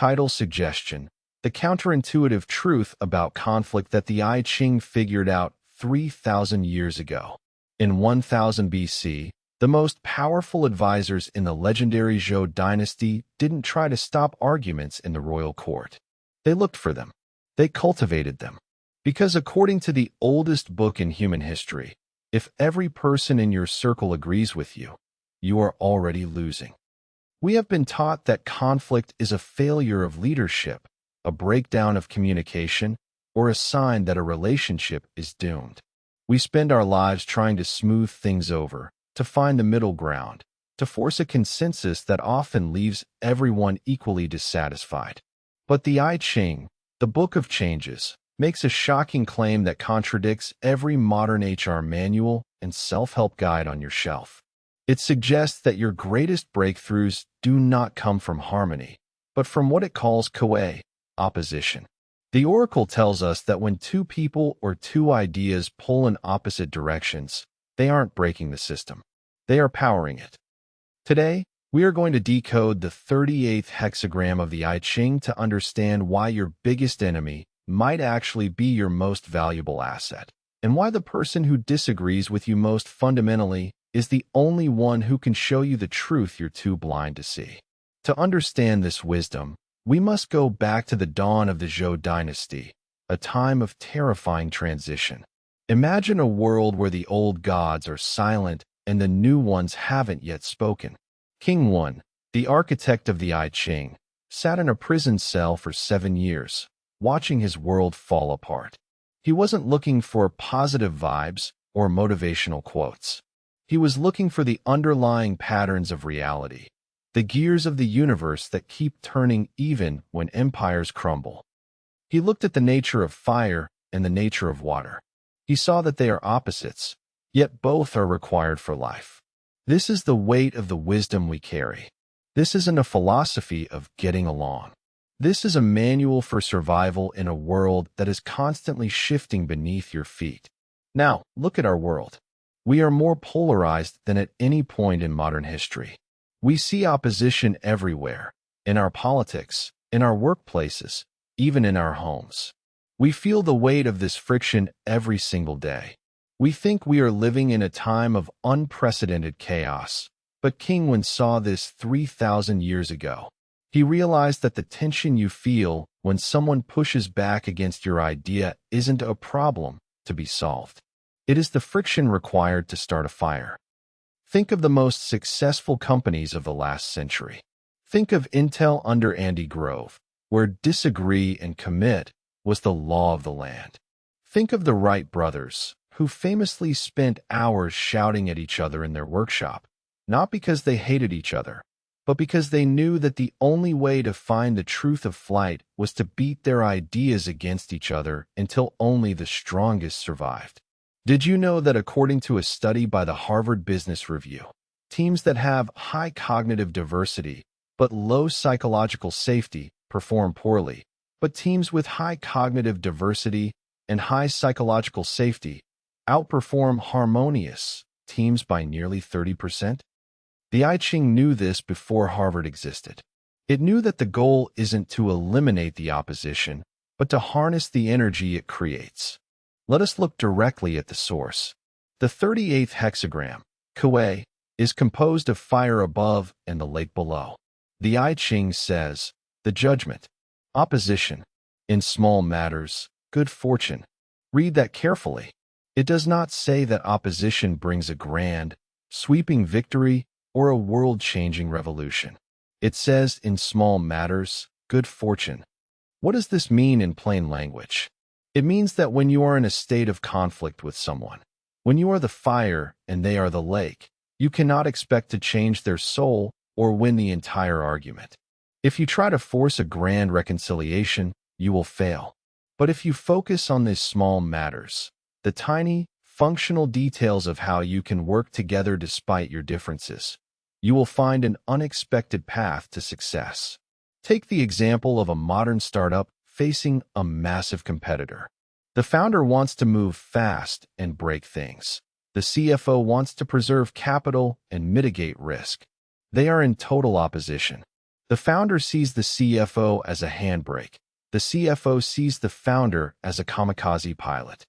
Title suggestion: the counterintuitive truth about conflict that the I Ching figured out 3,000 years ago. In 1000 BC, the most powerful advisors in the legendary Zhou dynasty didn't try to stop arguments in the royal court. They looked for them. They cultivated them. Because according to the oldest book in human history, if every person in your circle agrees with you, you are already losing. We have been taught that conflict is a failure of leadership, a breakdown of communication, or a sign that a relationship is doomed. We spend our lives trying to smooth things over, to find the middle ground, to force a consensus that often leaves everyone equally dissatisfied. But the I Ching, the Book of Changes, makes a shocking claim that contradicts every modern HR manual and self-help guide on your shelf. It suggests that your greatest breakthroughs do not come from harmony, but from what it calls kuei, opposition. The oracle tells us that when two people or two ideas pull in opposite directions, they aren't breaking the system. They are powering it. Today, we are going to decode the 38th hexagram of the I Ching to understand why your biggest enemy might actually be your most valuable asset, and why the person who disagrees with you most fundamentally is the only one who can show you the truth you're too blind to see. To understand this wisdom, we must go back to the dawn of the Zhou dynasty, a time of terrifying transition. Imagine a world where the old gods are silent and the new ones haven't yet spoken. King 1, the architect of the I Ching, sat in a prison cell for 7 years, watching his world fall apart. He wasn't looking for positive vibes or motivational quotes. He was looking for the underlying patterns of reality, the gears of the universe that keep turning even when empires crumble. He looked at the nature of fire and the nature of water. He saw that they are opposites, yet both are required for life. This is the weight of the wisdom we carry. This isn't a philosophy of getting along. This is a manual for survival in a world that is constantly shifting beneath your feet. Now, look at our world. We are more polarized than at any point in modern history. We see opposition everywhere, in our politics, in our workplaces, even in our homes. We feel the weight of this friction every single day. We think we are living in a time of unprecedented chaos, but King Wen saw this 3,000 years ago. He realized that the tension you feel when someone pushes back against your idea isn't a problem to be solved. It is the friction required to start a fire. Think of the most successful companies of the last century. Think of Intel under Andy Grove, where disagree and commit was the law of the land. Think of the Wright brothers, who famously spent hours shouting at each other in their workshop, not because they hated each other, but because they knew that the only way to find the truth of flight was to beat their ideas against each other until only the strongest survived. Did you know that according to a study by the Harvard Business Review, teams that have high cognitive diversity but low psychological safety perform poorly, but teams with high cognitive diversity and high psychological safety outperform harmonious teams by nearly 30%? The I Ching knew this before Harvard existed. It knew that the goal isn't to eliminate the opposition, but to harness the energy it creates. Let us look directly at the source. The 38th hexagram, kuei, is composed of fire above and the lake below. The I Ching says, the judgment, opposition, in small matters, good fortune. Read that carefully. It does not say that opposition brings a grand, sweeping victory or a world-changing revolution. It says in small matters, good fortune. What does this mean in plain language? It means that when you are in a state of conflict with someone, when you are the fire and they are the lake, you cannot expect to change their soul or win the entire argument. If you try to force a grand reconciliation, you will fail. But if you focus on these small matters, the tiny, functional details of how you can work together despite your differences, you will find an unexpected path to success. Take the example of a modern startup facing a massive competitor. The founder wants to move fast and break things. The CFO wants to preserve capital and mitigate risk. They are in total opposition. The founder sees the CFO as a handbrake. The CFO sees the founder as a kamikaze pilot.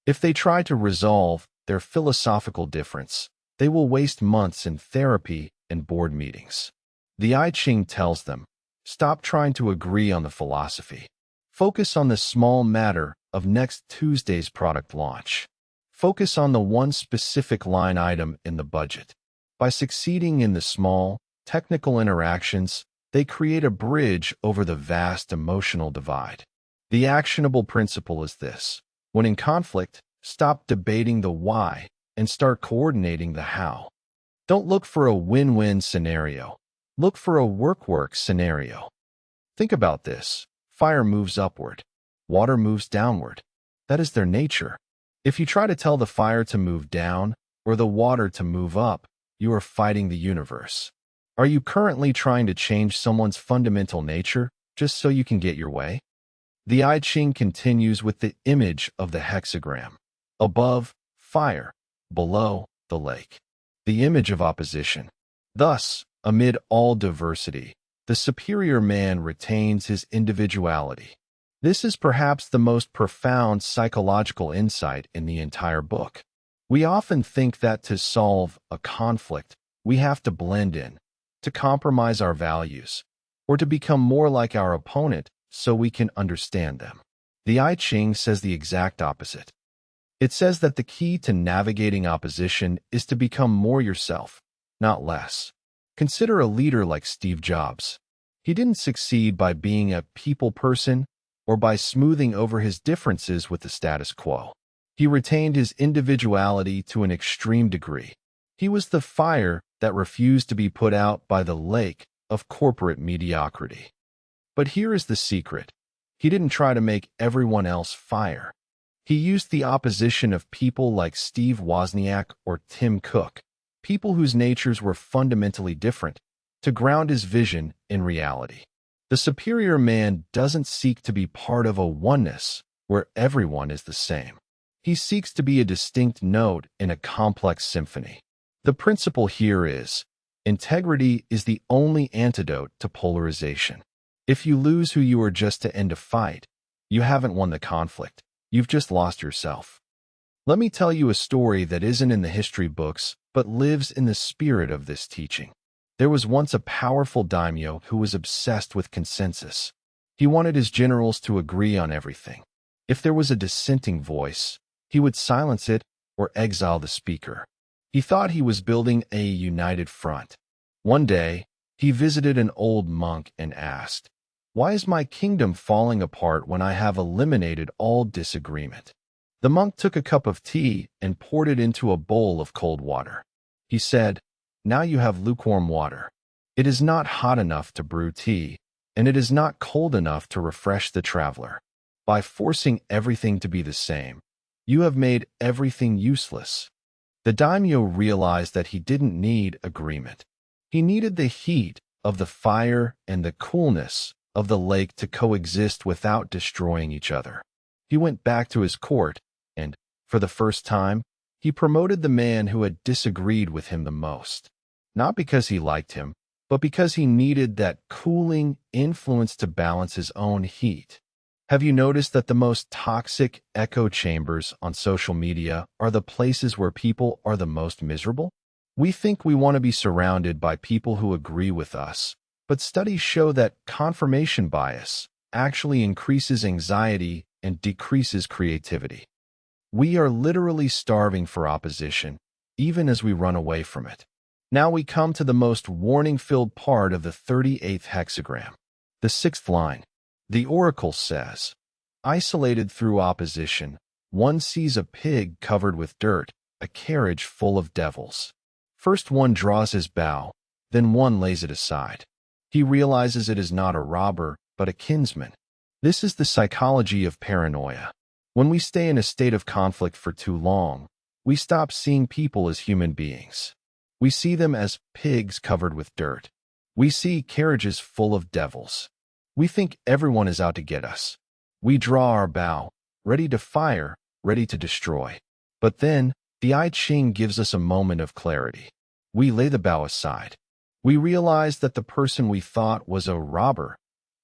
If they try to resolve their philosophical difference, they will waste months in therapy and board meetings. The I Ching tells them, stop trying to agree on the philosophy. Focus on the small matter of next Tuesday's product launch. Focus on the one specific line item in the budget. By succeeding in the small, technical interactions, they create a bridge over the vast emotional divide. The actionable principle is this: when in conflict, stop debating the why and start coordinating the how. Don't look for a win-win scenario. Look for a work-work scenario. Think about this. Fire moves upward. Water moves downward. That is their nature. If you try to tell the fire to move down or the water to move up, you are fighting the universe. Are you currently trying to change someone's fundamental nature just so you can get your way? The I Ching continues with the image of the hexagram. Above, fire. Below, the lake. The image of opposition. Thus, amid all diversity, the superior man retains his individuality. This is perhaps the most profound psychological insight in the entire book. We often think that to solve a conflict, we have to blend in, to compromise our values, or to become more like our opponent so we can understand them. The I Ching says the exact opposite. It says that the key to navigating opposition is to become more yourself, not less. Consider a leader like Steve Jobs. He didn't succeed by being a people person or by smoothing over his differences with the status quo. He retained his individuality to an extreme degree. He was the fire that refused to be put out by the lake of corporate mediocrity. But here is the secret. He didn't try to make everyone else fire. He used the opposition of people like Steve Wozniak or Tim Cook, people whose natures were fundamentally different, to ground his vision in reality. The superior man doesn't seek to be part of a oneness where everyone is the same. He seeks to be a distinct note in a complex symphony. The principle here is, integrity is the only antidote to polarization. If you lose who you are just to end a fight, you haven't won the conflict. You've just lost yourself. Let me tell you a story that isn't in the history books, but lives in the spirit of this teaching. There was once a powerful daimyo who was obsessed with consensus. He wanted his generals to agree on everything. If there was a dissenting voice, he would silence it or exile the speaker. He thought he was building a united front. One day, he visited an old monk and asked, "Why is my kingdom falling apart when I have eliminated all disagreement?" The monk took a cup of tea and poured it into a bowl of cold water. He said, "Now you have lukewarm water. It is not hot enough to brew tea, and it is not cold enough to refresh the traveler. By forcing everything to be the same, you have made everything useless." The daimyo realized that he didn't need agreement. He needed the heat of the fire and the coolness of the lake to coexist without destroying each other. He went back to his court, and, for the first time, he promoted the man who had disagreed with him the most. Not because he liked him, but because he needed that cooling influence to balance his own heat. Have you noticed that the most toxic echo chambers on social media are the places where people are the most miserable? We think we want to be surrounded by people who agree with us, but studies show that confirmation bias actually increases anxiety and decreases creativity. We are literally starving for opposition, even as we run away from it. Now we come to the most warning-filled part of the 38th hexagram, the 6th line. The oracle says, "Isolated through opposition, one sees a pig covered with dirt, a carriage full of devils. First one draws his bow, then one lays it aside. He realizes it is not a robber, but a kinsman." This is the psychology of paranoia. When we stay in a state of conflict for too long, we stop seeing people as human beings. We see them as pigs covered with dirt. We see carriages full of devils. We think everyone is out to get us. We draw our bow, ready to fire, ready to destroy. But then, the I Ching gives us a moment of clarity. We lay the bow aside. We realize that the person we thought was a robber,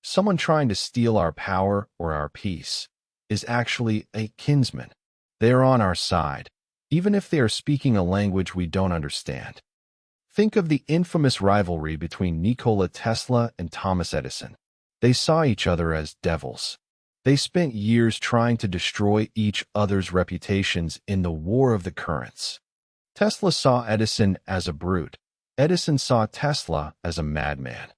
someone trying to steal our power or our peace, is actually a kinsman. They are on our side, even if they are speaking a language we don't understand. Think of the infamous rivalry between Nikola Tesla and Thomas Edison. They saw each other as devils. They spent years trying to destroy each other's reputations in the War of the Currents. Tesla saw Edison as a brute. Edison saw Tesla as a madman.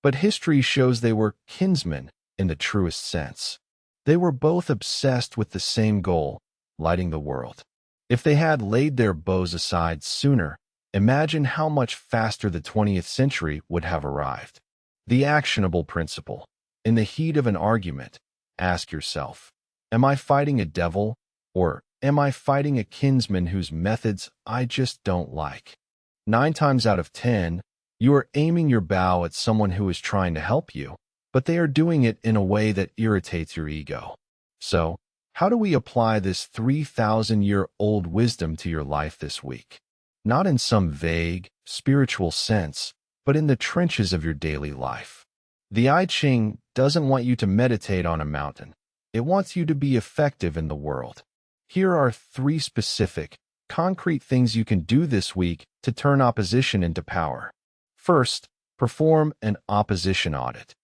But history shows they were kinsmen in the truest sense. They were both obsessed with the same goal, lighting the world. If they had laid their bows aside sooner, imagine how much faster the 20th century would have arrived. The actionable principle. In the heat of an argument, ask yourself, am I fighting a devil, or am I fighting a kinsman whose methods I just don't like? 9 times out of 10, you are aiming your bow at someone who is trying to help you, but they are doing it in a way that irritates your ego. So, how do we apply this 3,000-year-old wisdom to your life this week? Not in some vague, spiritual sense, but in the trenches of your daily life. The I Ching doesn't want you to meditate on a mountain. It wants you to be effective in the world. Here are 3 specific, concrete things you can do this week to turn opposition into power. First, perform an opposition audit.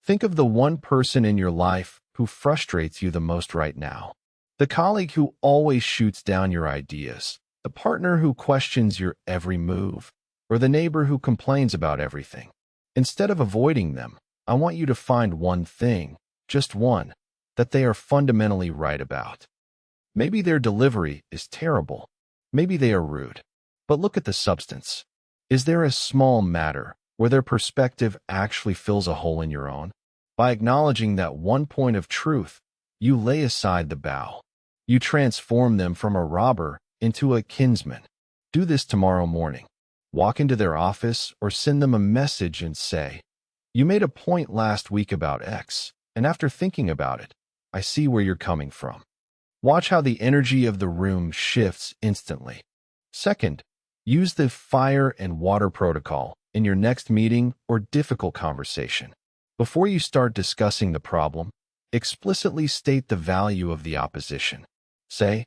Think of the one person in your life who frustrates you the most right now. The colleague who always shoots down your ideas, the partner who questions your every move, or the neighbor who complains about everything. Instead of avoiding them, I want you to find one thing, just one, that they are fundamentally right about. Maybe their delivery is terrible. Maybe they are rude. But look at the substance. Is there a small matter where their perspective actually fills a hole in your own? By acknowledging that one point of truth, you lay aside the bow. You transform them from a robber into a kinsman. Do this tomorrow morning. Walk into their office or send them a message and say, "You made a point last week about X, and after thinking about it, I see where you're coming from." Watch how the energy of the room shifts instantly. Second, use the fire and water protocol in your next meeting or difficult conversation. Before you start discussing the problem, explicitly state the value of the opposition. Say,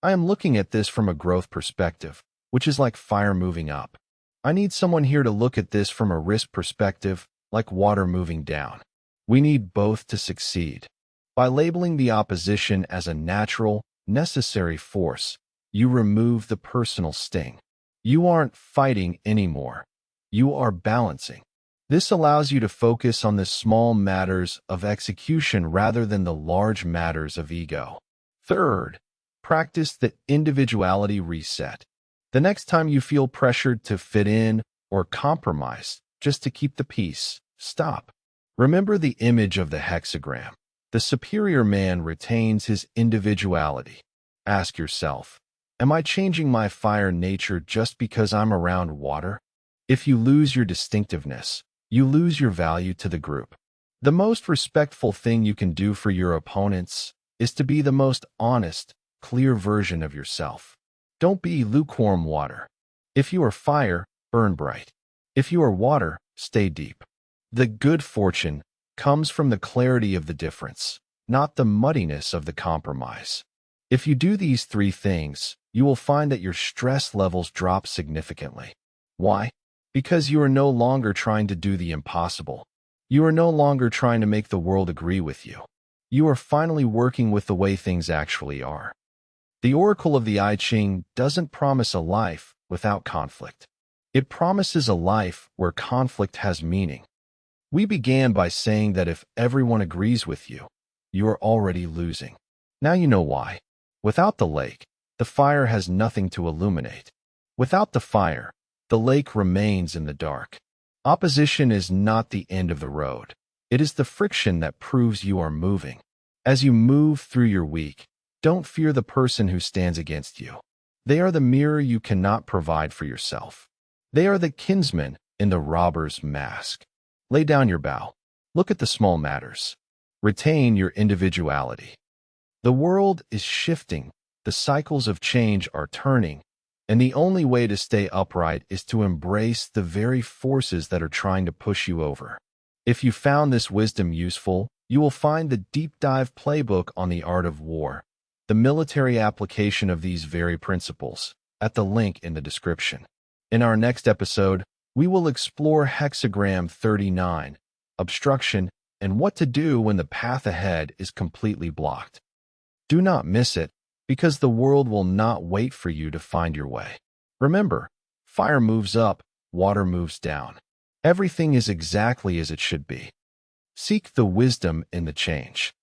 "I am looking at this from a growth perspective, which is like fire moving up. I need someone here to look at this from a risk perspective, like water moving down. We need both to succeed." By labeling the opposition as a natural, necessary force, you remove the personal sting. You aren't fighting anymore. You are balancing. This allows you to focus on the small matters of execution rather than the large matters of ego. Third, practice the individuality reset. The next time you feel pressured to fit in or compromise just to keep the peace, stop. Remember the image of the hexagram. The superior man retains his individuality. Ask yourself, am I changing my fire nature just because I'm around water? If you lose your distinctiveness, you lose your value to the group. The most respectful thing you can do for your opponents is to be the most honest, clear version of yourself. Don't be lukewarm water. If you are fire, burn bright. If you are water, stay deep. The good fortune comes from the clarity of the difference, not the muddiness of the compromise. If you do these 3 things, you will find that your stress levels drop significantly. Why? Because you are no longer trying to do the impossible. You are no longer trying to make the world agree with you. You are finally working with the way things actually are. The oracle of the I Ching doesn't promise a life without conflict. It promises a life where conflict has meaning. We began by saying that if everyone agrees with you, you are already losing. Now you know why. Without the lake, the fire has nothing to illuminate. Without the fire, the lake remains in the dark. Opposition is not the end of the road. It is the friction that proves you are moving. As you move through your week, don't fear the person who stands against you. They are the mirror you cannot provide for yourself. They are the kinsmen in the robber's mask. Lay down your bow. Look at the small matters. Retain your individuality. The world is shifting. The cycles of change are turning, And the only way to stay upright is to embrace the very forces that are trying to push you over. If you found this wisdom useful, you will find the deep dive playbook on the art of war, the military application of these very principles, at the link in the description. In our next episode, we will explore hexagram 39, obstruction, and what to do when the path ahead is completely blocked. Do not miss it, because the world will not wait for you to find your way. Remember, fire moves up, water moves down. Everything is exactly as it should be. Seek the wisdom in the change.